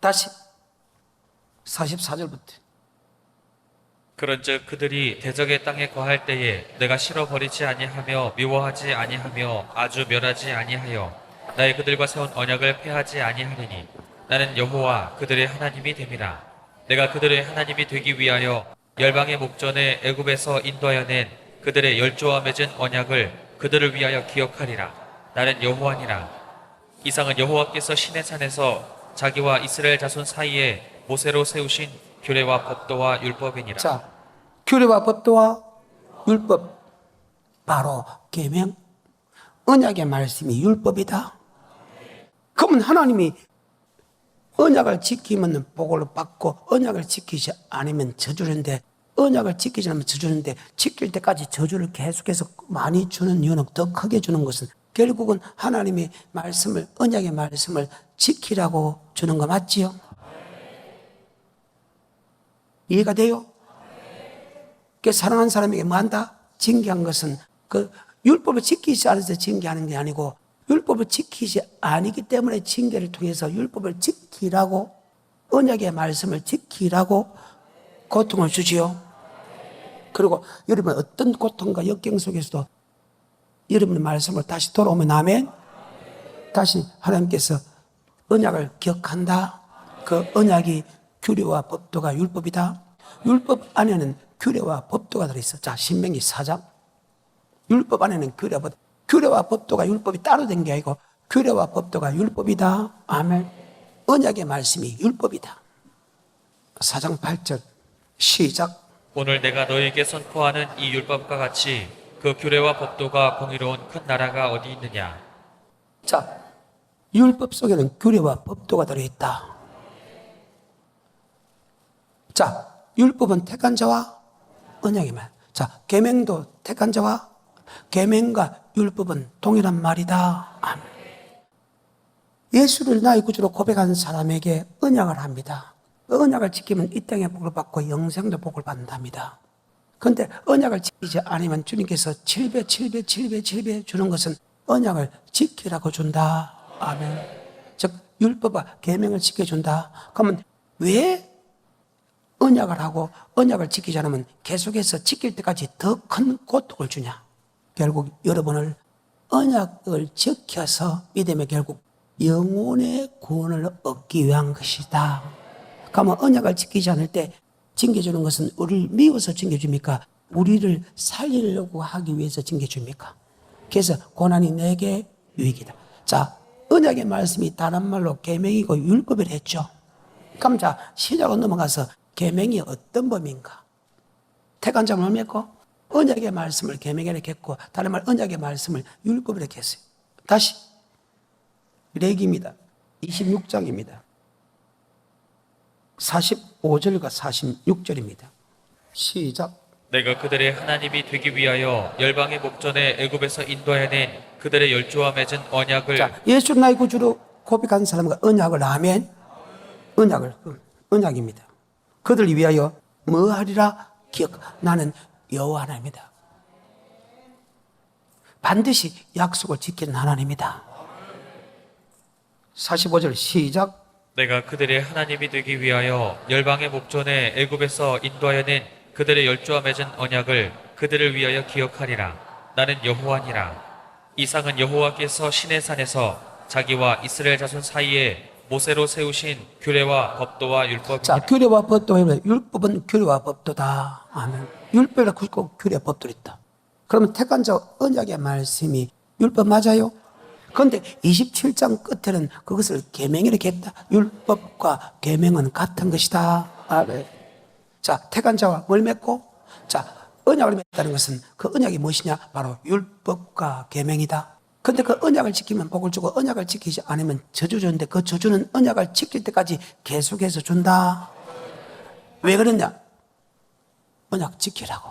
다시 44절부터 그런즉 그들이 대적의 땅에 거할 때에 내가 싫어 버리지 아니하며 미워하지 아니하며 아주 멸하지 아니하여 나의 그들과 세운 언약을 폐하지 아니하리니 나는 여호와 그들의 하나님이 됨이라. 내가 그들의 하나님이 되기 위하여 열방의 목전에 애굽에서 인도하여 낸 그들의 열조와 맺은 언약을 그들을 위하여 기억하리라. 나는 여호와니라. 이상은 여호와께서 시내 산에서 자기와 이스라엘 자손 사이에 모세로 세우신 규례와 법도와 율법이니라. 자, 규례와 법도와 율법 바로 계명 언약의 말씀이 율법이다. 그러면 하나님이 언약을 지키면 복을 받고 언약을 지키지 않으면 저주는데 언약을 지키지 않으면 저주는데 지킬 때까지 저주를 계속해서 많이 주는 이유는 더 크게 주는 것은 결국은 하나님의 말씀을 언약의 말씀을 지키라고 주는 거 맞지요? 이해가 돼요? 그 사랑하는 사람에게 뭐 한다? 징계한 것은 그 율법을 지키지 않아서 징계하는 게 아니고 율법을 지키지 아니기 때문에 징계를 통해서 율법을 지키라고 언약의 말씀을 지키라고 고통을 주지요. 그리고 여러분 어떤 고통과 역경 속에서도 여러분의 말씀을 다시 돌아오면 아멘. 다시 하나님께서 언약을 기억한다. 그 언약이 규례와 법도가 율법이다. 율법 안에는 규례와 법도가 들어있어. 자, 신명기 4장. 율법 안에는 규례와 법도가 율법이 따로 된 게 아니고 규례와 법도가 율법이다. 아멘. 언약의 말씀이 율법이다. 4장 8절 시작. 오늘 내가 너에게 선포하는 이 율법과 같이 그 규례와 법도가 공의로운 큰 나라가 어디 있느냐. 자, 율법 속에는 규례와 법도가 들어있다. 자, 율법은 택한 자와 언약의 말. 자, 계명도 택한 자와 계명과 율법은 동일한 말이다. 아멘. 예수를 나의 구주로 고백하는 사람에게 언약을 합니다. 언약을 지키면 이 땅에 복을 받고 영생도 복을 받는답니다. 그런데 언약을 지키지 않으면 주님께서 7배 주는 것은 언약을 지키라고 준다. 아멘. 즉 율법과 계명을 지켜준다. 그러면 왜 언약을 하고 언약을 지키지 않으면 계속해서 지킬 때까지 더 큰 고통을 주냐? 결국 여러분을 언약을 지켜서 믿음의 결국 영혼의 구원을 얻기 위한 것이다. 그러면 언약을 지키지 않을 때 징계주는 것은 우리를 미워서 징계줍니까? 우리를 살리려고 하기 위해서 징계줍니까? 그래서 고난이 내게 유익이다. 자, 언약의 말씀이 다른 말로 계명이고 율법이라 했죠. 그럼 자, 시작으로 넘어가서 계명이 어떤 법인가? 택한 자를 맺고 언약의 말씀을 계명이라 했고 다른 말 언약의 말씀을 율법이라 했어요. 다시 레기입니다. 26장입니다. 45절과 46절입니다. 시작. 내가 그들의 하나님이 되기 위하여 열방의 목전에 애굽에서 인도하여 낸 그들의 열조와 맺은 언약을 자, 예수 나의 구주로 고백한 사람과 언약을 하면 언약입니다. 그들을 위하여 뭐 하리라 기억. 나는 여호와 하나님이다. 반드시 약속을 지키는 하나님이다. 45절 시작. 내가 그들의 하나님이 되기 위하여 열방의 목전에 애굽에서 인도하여 낸 그들의 열조와 맺은 언약을 그들을 위하여 기억하리라. 나는 여호와니라. 이상은 여호와께서 시내 산에서 자기와 이스라엘 자손 사이에 모세로 세우신 규례와 법도와 율법이니라. 자, 규례와 법도와 율법은 규례와 법도다. 아멘. 율법이라 굵고 규례 법도 있다. 그러면 택한 자 언약의 말씀이 율법 맞아요? 그런데 27장 끝에는 그것을 계명이라 했다. 율법과 계명은 같은 것이다. 아멘. 자, 택한 자와 뭘 맺고? 자, 언약을 맺다는 것은 그 언약이 무엇이냐? 바로 율법과 계명이다. 근데 그 언약을 지키면 복을 주고 언약을 지키지 않으면 저주 주는데 그 저주는 언약을 지킬 때까지 계속해서 준다. 왜 그러냐? 언약 지키라고.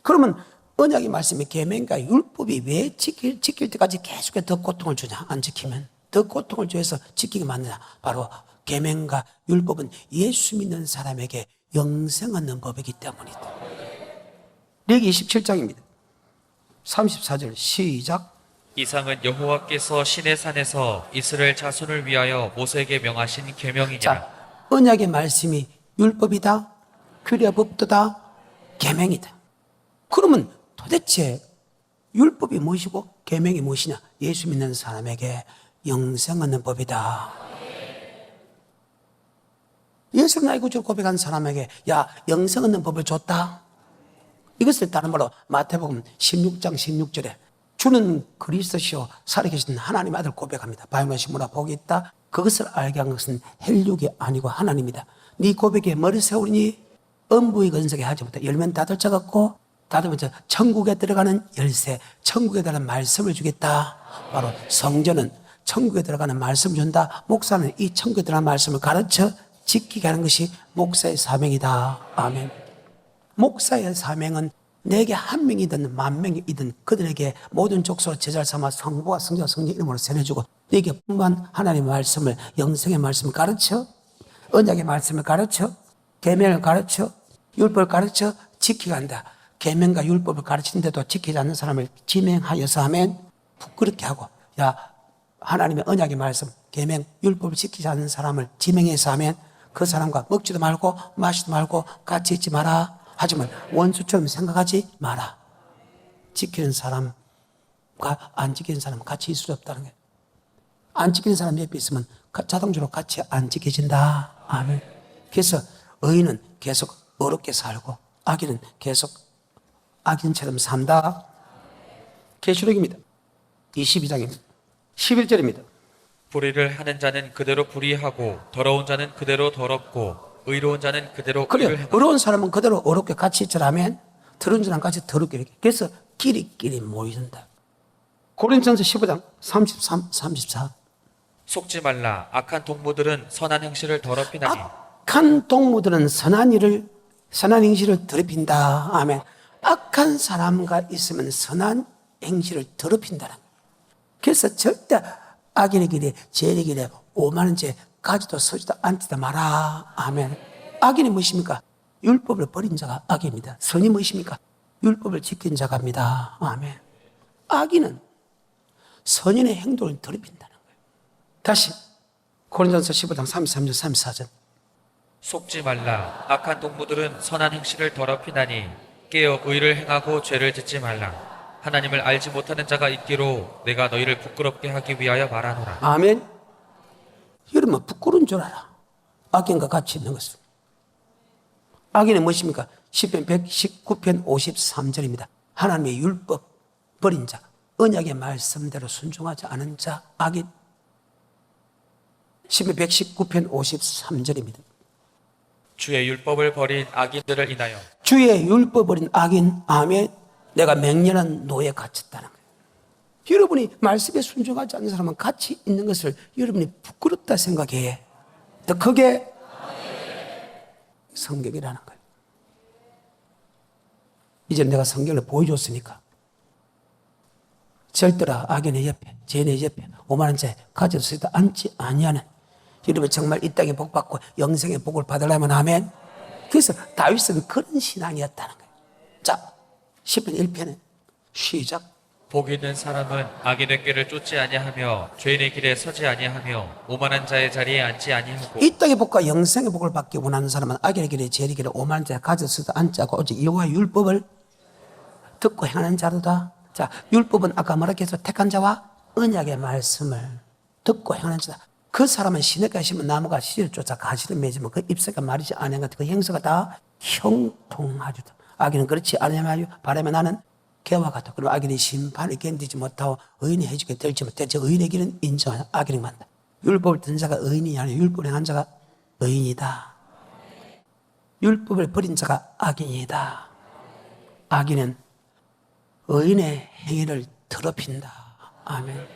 그러면 언약의 말씀이 계명과 율법이 왜 지킬 때까지 계속해서 더 고통을 주냐? 안 지키면 더 고통을 줘서 지키게 만드냐? 바로 계명과 율법은 예수 믿는 사람에게 영생 얻는 법이기 때문이다. 레기 27장입니다. 34절 시작. 이상은 여호와께서 시내 산에서 이스라엘 자손을 위하여 모세에게 명하신 계명이니라. 자, 언약의 말씀이 율법이다, 규례 법도다, 계명이다. 그러면 도대체 율법이 무엇이고 계명이 무엇이냐? 예수 믿는 사람에게 영생 얻는 법이다. 예수 나의 구주를 고백한 사람에게 야, 영생 얻는 법을 줬다. 이것을 다른 말로 마태복음 16장 16절에 주는 그리스도시요 살아계신 하나님 아들 고백합니다. 바이올렛이 뭐라 복이 있다. 그것을 알게 한 것은 혈육이 아니고 하나님이다. 네 고백에 머리 세우니 엄부의 건석에 하지 못해. 열면 닫을 자 같고 닫으면 천국에 들어가는 열쇠, 천국에 들어가는 말씀을 주겠다. 바로 성전은 천국에 들어가는 말씀을 준다. 목사는 이 천국에 들어가는 말씀을 가르쳐 지키게 하는 것이 목사의 사명이다. 아멘. 목사의 사명은 내게 한 명이든 만 명이든 그들에게 모든 족속으로 제자를 삼아 성부와 성자와 성령 이름으로 세워주고 내게 분만 하나님의 말씀을 영생의 말씀을 가르쳐 언약의 말씀을 가르쳐 계명을 가르쳐 율법을 가르쳐 지키게 한다. 계명과 율법을 가르치는데도 지키지 않는 사람을 지명하여서 하면 부끄럽게 하고 야 하나님의 언약의 말씀 계명 율법을 지키지 않는 사람을 지명해서 하면 그 사람과 먹지도 말고 마시지도 말고 같이 있지 마라. 하지만 원수처럼 생각하지 마라. 지키는 사람과 안 지키는 사람은 같이 있을 수 없다는 거예요. 안 지키는 사람 옆에 있으면 자동적으로 같이 안 지켜진다. 아멘. 그래서 의인은 계속 어렵게 살고 악인은 계속 악인처럼 산다. 계시록입니다. 22장입니다. 11절입니다. 불의를 하는 자는 그대로 불의하고 더러운 자는 그대로 더럽고 의로운 자는 그대로 그래요. 의를 행하고. 의로운 사람은 그대로 어렵게 같이 있으라면 더러운 사람 같이 더럽게 이렇게. 그래서 끼리끼리 모이는다. 고린전서 15장 33, 34. 속지 말라. 악한 동무들은 선한 행실을 더럽히나니. 악한 동무들은 선한 행실을 더럽힌다. 아멘. 악한 사람과 있으면 선한 행실을 더럽힌다는 거예요. 그래서 절대 악인의 길에 죄의 길에 오만한 죄 가지도 서지도 앉지도 마라. 아멘. 악인이 무엇입니까? 율법을 버린 자가 악입니다. 선이 무엇입니까? 율법을 지킨 자가입니다. 아멘. 악인은 선인의 행동을 더럽힌다는 거예요. 다시 고린전서 15장 33절 34절. 속지 말라. 악한 동무들은 선한 행실을 더럽히나니 깨어 의를 행하고 죄를 짓지 말라. 하나님을 알지 못하는 자가 있기로 내가 너희를 부끄럽게 하기 위하여 말하노라. 아멘. 여러분 부끄러운 줄 알아. 악인과 같이 있는 것은. 악인은 무엇입니까? 시편 119편 53절입니다. 하나님의 율법 버린 자, 언약의 말씀대로 순종하지 않은 자, 악인. 시편 119편 53절입니다. 주의 율법을 버린 악인들을 인하여 주의 율법 버린 악인, 아멘. 내가 맹렬한 노예에 갇혔다는 거예요. 여러분이 말씀에 순종하지 않는 사람은 같이 있는 것을 여러분이 부끄럽다 생각해. 더 크게 성경이라는 거예요. 이제 내가 성경을 보여줬으니까 절대로 악인의 옆에, 죄인의 옆에 오만한 자에 가져서도 앉지 아니하는, 여러분 정말 이 땅에 복 받고 영생의 복을 받으려면 아멘. 그래서 다윗은 그런 신앙이었다는 거예요. 자, 시편 1편에 시작. 복 있는 사람은 악인의 꾀를 쫓지 아니하며 죄인의 길에 서지 아니하며 오만한 자의 자리에 앉지 아니하고 이 땅의 복과 영생의 복을 받기 원하는 사람은 악인의 길에, 죄인의 길에 오만한 자에 가져서도 앉지 않고 오직 여호와의 율법을 듣고 행하는 자로다. 자, 율법은 아까 뭐라 했어? 택한 자와 언약의 말씀을 듣고 행하는 자다. 그 사람은 시냇가에 심은 나무가 씨를 쫓아 가시를 맺으면 그 잎새가 마르지 않은 것, 그 형세가 다 형통하리다. 악인은 그렇지 않으면 바라면 나는 개와 같다. 그럼 악인이 심판을 견디지 못하고 의인이 해주게 될지 못해 저 의인의 길은 인정하냐. 악인이 만다. 율법을 듣는 자가 의인이 아니라 율법을 행한 자가 의인이다. 율법을 버린 자가 악인이다. 악인은 의인의 행위를 더럽힌다. 아멘.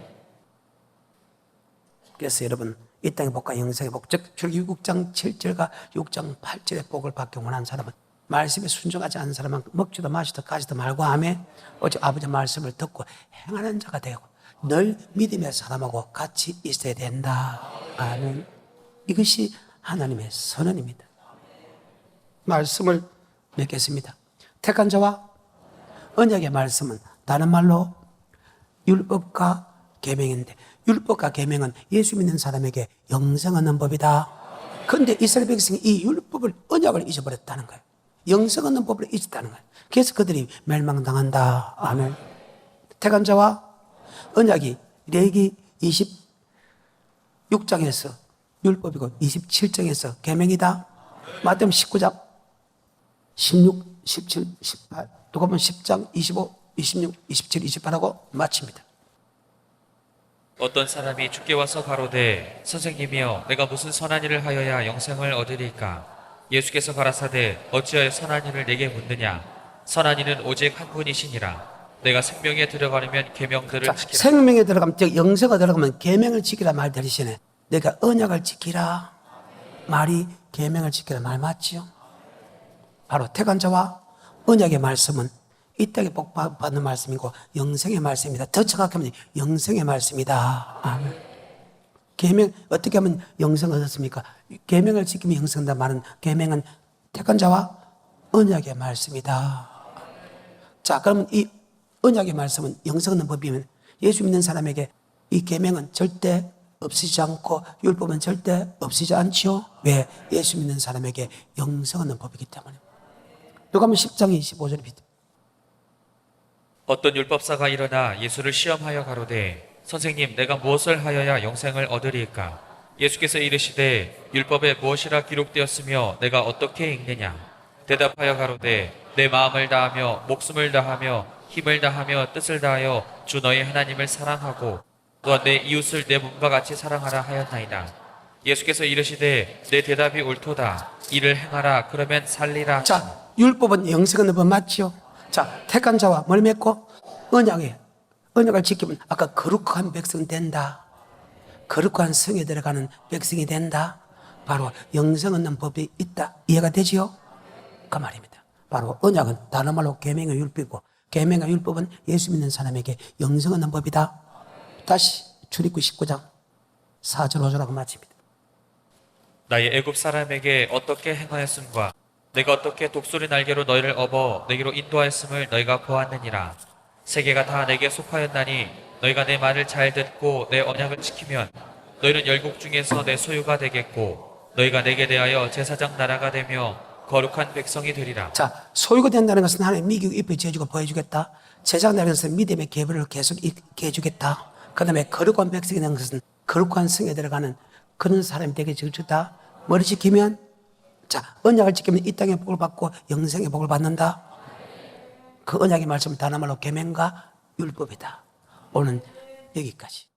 그래서 여러분, 이 땅의 복과 영생의 복, 즉 출애굽기 6장 7절과 6장 8절의 복을 받기 원하는 사람은, 말씀에 순종하지 않는 사람은 먹지도 마시도 가지도 말고 아멘. 오직 아버지의 말씀을 듣고 행하는 자가 되고 늘 믿음의 사람하고 같이 있어야 된다. 아멘. 이것이 하나님의 선언입니다. 말씀을 맺겠습니다. 택한 자와 언약의 말씀은 다른 말로 율법과 계명인데, 율법과 계명은 예수 믿는 사람에게 영생 얻는 법이다. 그런데 이스라엘 백성이 이 율법을, 언약을 잊어버렸다는 거예요. 영생 얻는 법을 잊었다는 거예요. 그래서 그들이 멸망당한다. 아멘. 택한 자와 언약이 레위기 26장에서 율법이고 27장에서 계명이다. 마태복음 19장 16, 17, 18, 또 보면 10장 25, 26, 27, 28하고 마칩니다. 어떤 사람이 주께 와서 가로되 선생님이여 내가 무슨 선한 일을 하여야 영생을 얻으리까? 예수께서 가라사대 어찌하여 선한 일을 내게 묻느냐? 선한 이는 오직 한 분이시니라. 내가 생명에 들어가려면 계명들을 자, 지키라. 생명에 들어가면, 즉 영생에 들어가면 계명을 지키라 말 들으시네. 내가 언약을 지키라 말이 계명을 지키라 말 맞지요? 바로 택한 자와 언약의 말씀은 이 땅에 복 받는 말씀이고 영생의 말씀입니다. 더 정확하면 영생의 말씀이다. 아멘. 계명, 어떻게 하면 영생을 얻었습니까? 계명을 지키면 영생한다 말은, 계명은 택한 자와 언약의 말씀이다. 자, 그러면 이 언약의 말씀은 영생 얻는 법이면 예수 믿는 사람에게 이 계명은 절대 없어지지 않고 율법은 절대 없어지지 않지요. 왜? 예수 믿는 사람에게 영생 얻는 법이기 때문에. 요가면 10장 25절입니다. 어떤 율법사가 일어나 예수를 시험하여 가로되 선생님 내가 무엇을 하여야 영생을 얻으리까? 예수께서 이르시되 율법에 무엇이라 기록되었으며 내가 어떻게 읽느냐? 대답하여 가로되 내 마음을 다하며 목숨을 다하며 힘을 다하며 뜻을 다하여 주 너희 하나님을 사랑하고 또한 내 이웃을 내 몸과 같이 사랑하라 하였나이다. 예수께서 이르시되 내 대답이 옳도다. 이를 행하라 그러면 살리라. 자, 율법은 영생 얻는 법 맞지요? 자, 택한 자와 뭘 맺고? 언약을 지키면 아까 거룩한 백성 된다. 거룩한 성에 들어가는 백성이 된다. 바로 영생 얻는 법이 있다. 이해가 되지요? 그 말입니다. 바로 언약은 다른 말로 계명의 율법이고, 계명의 율법은 예수 믿는 사람에게 영생 얻는 법이다. 다시 출애굽기 19장 4절 5절하고 마칩니다. 나의 애굽 사람에게 어떻게 행하였음과 내가 어떻게 독수리 날개로 너희를 업어 내게로 인도하였음을 너희가 보았느니라. 세계가 다 내게 속하였나니 너희가 내 말을 잘 듣고 내 언약을 지키면 너희는 열국 중에서 내 소유가 되겠고 너희가 내게 대하여 제사장 나라가 되며 거룩한 백성이 되리라. 자, 소유가 된다는 것은 하나님 미국 입에 지어주고 보여주겠다. 제사장 나라에서 믿음의 계보를 계속 있게 해주겠다. 그 다음에 거룩한 백성이 되는 것은 거룩한 성에 들어가는 그런 사람이 되게 주겠다. 머리 지키면, 자, 언약을 지키면 이 땅의 복을 받고 영생의 복을 받는다. 그 언약의 말씀은 다른 말로 계명과 율법이다. 오늘 여기까지.